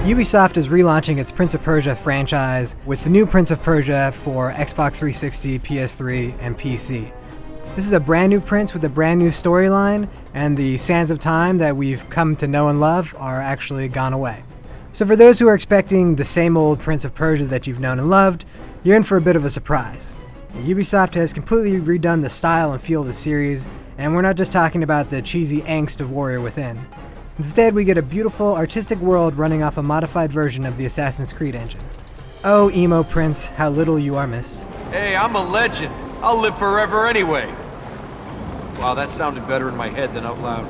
Ubisoft is relaunching its Prince of Persia franchise with the new Prince of Persia for Xbox 360, PS3, and PC. This is a brand new Prince with a brand new storyline, and the sands of time that we've come to know and love are actually gone away. So for those who are expecting the same old Prince of Persia that you've known and loved, you're in for a bit of a surprise. Ubisoft has completely redone the style and feel of the series, and we're not just talking about the cheesy angst of Warrior Within. Instead, we get a beautiful, artistic world running off a modified version of the Assassin's Creed engine. Oh, emo prince, how little you are missed. Hey, I'm a legend. I'll live forever anyway. Wow, that sounded better in my head than out loud.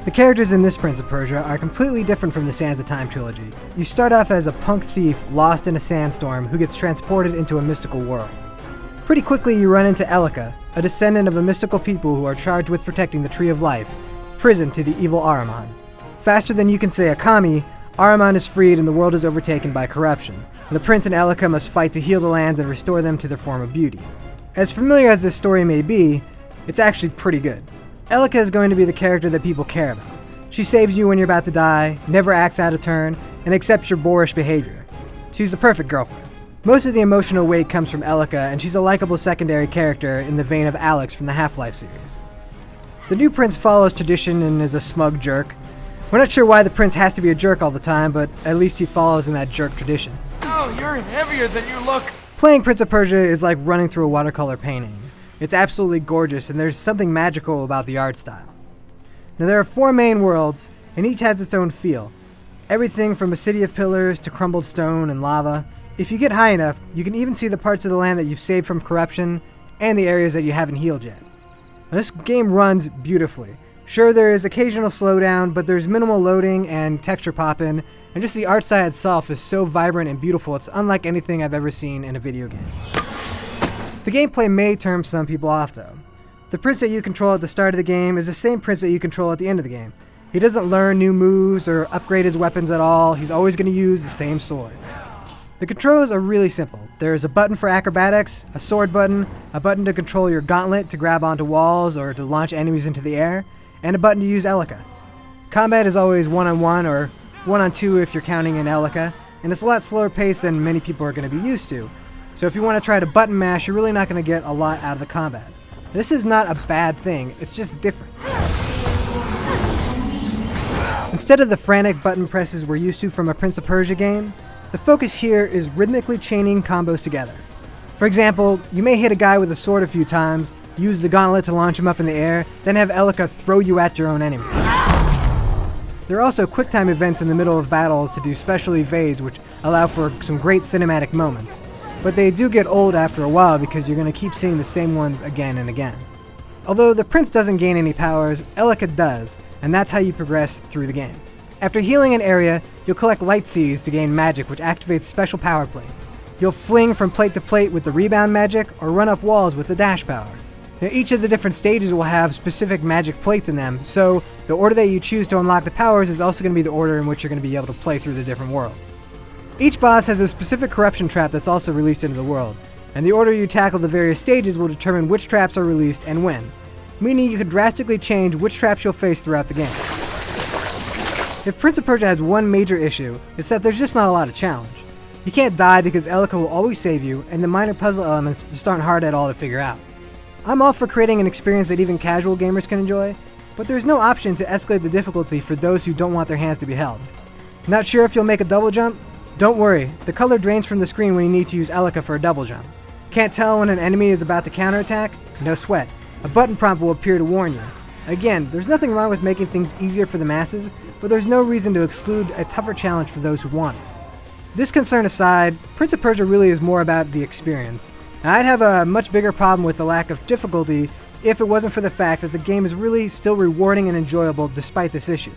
The characters in this Prince of Persia are completely different from the Sands of Time trilogy. You start off as a punk thief lost in a sandstorm who gets transported into a mystical world. Pretty quickly you run into Elika, a descendant of a mystical people who are charged with protecting the Tree of Life, prisoned to the evil Ahriman. Faster than you can say Akami, Ahriman is freed and the world is overtaken by corruption. The prince and Elika must fight to heal the lands and restore them to their former beauty. As familiar as this story may be, it's actually pretty good. Elika is going to be the character that people care about. She saves you when you're about to die, never acts out of turn, and accepts your boorish behavior. She's the perfect girlfriend. Most of the emotional weight comes from Elika, and she's a likable secondary character in the vein of Alex from the Half-Life series. The new prince follows tradition and is a smug jerk. We're not sure why the prince has to be a jerk all the time, but at least he follows in that jerk tradition. Oh, you're heavier than you look. Playing Prince of Persia is like running through a watercolor painting. It's absolutely gorgeous, and there's something magical about the art style. Now there are 4 main worlds, and each has its own feel. Everything from a city of pillars to crumbled stone and lava. If you get high enough, you can even see the parts of the land that you've saved from corruption, and the areas that you haven't healed yet. Now, this game runs beautifully. Sure, there is occasional slowdown, but there's minimal loading and texture pop-in, and just the art style itself is so vibrant and beautiful, it's unlike anything I've ever seen in a video game. The gameplay may turn some people off though. The prince that you control at the start of the game is the same prince that you control at the end of the game. He doesn't learn new moves or upgrade his weapons at all, he's always going to use the same sword. The controls are really simple. There's a button for acrobatics, a sword button, a button to control your gauntlet to grab onto walls or to launch enemies into the air, and a button to use Elika. Combat is always 1-on-1 or 1-on-2 if you're counting in Elika, and it's a lot slower paced than many people are going to be used to. So if you want to try to button mash, you're really not going to get a lot out of the combat. This is not a bad thing, it's just different. Instead of the frantic button presses we're used to from a Prince of Persia game, the focus here is rhythmically chaining combos together. For example, you may hit a guy with a sword a few times, use the gauntlet to launch him up in the air, then have Elika throw you at your own enemy. There are also QuickTime events in the middle of battles to do special evades which allow for some great cinematic moments. But they do get old after a while because you're going to keep seeing the same ones again and again. Although the prince doesn't gain any powers, Elika does, and that's how you progress through the game. After healing an area, you'll collect light seeds to gain magic which activates special power plates. You'll fling from plate to plate with the rebound magic or run up walls with the dash power. Now, each of the different stages will have specific magic plates in them, so the order that you choose to unlock the powers is also going to be the order in which you're going to be able to play through the different worlds. Each boss has a specific corruption trap that's also released into the world, and the order you tackle the various stages will determine which traps are released and when, meaning you can drastically change which traps you'll face throughout the game. If Prince of Persia has one major issue, it's that there's just not a lot of challenge. You can't die because Elika will always save you, and the minor puzzle elements just aren't hard at all to figure out. I'm all for creating an experience that even casual gamers can enjoy, but there's no option to escalate the difficulty for those who don't want their hands to be held. Not sure if you'll make a double jump? Don't worry, the color drains from the screen when you need to use Elika for a double jump. Can't tell when an enemy is about to counterattack? No sweat. A button prompt will appear to warn you. Again, there's nothing wrong with making things easier for the masses, but there's no reason to exclude a tougher challenge for those who want it. This concern aside, Prince of Persia really is more about the experience. Now, I'd have a much bigger problem with the lack of difficulty if it wasn't for the fact that the game is really still rewarding and enjoyable despite this issue.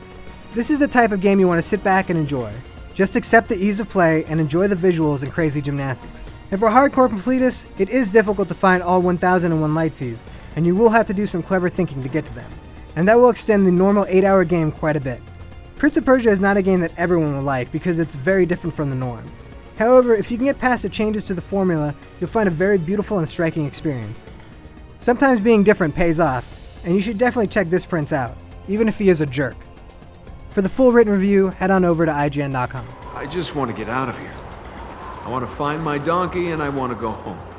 This is the type of game you want to sit back and enjoy. Just accept the ease of play and enjoy the visuals and crazy gymnastics. And for hardcore completists, it is difficult to find all 1001 light seeds, and you will have to do some clever thinking to get to them. And that will extend the normal 8-hour game quite a bit. Prince of Persia is not a game that everyone will like because it's very different from the norm. However, if you can get past the changes to the formula, you'll find a very beautiful and striking experience. Sometimes being different pays off, and you should definitely check this prince out, even if he is a jerk. For the full written review, head on over to IGN.com. I just want to get out of here. I want to find my donkey and I want to go home.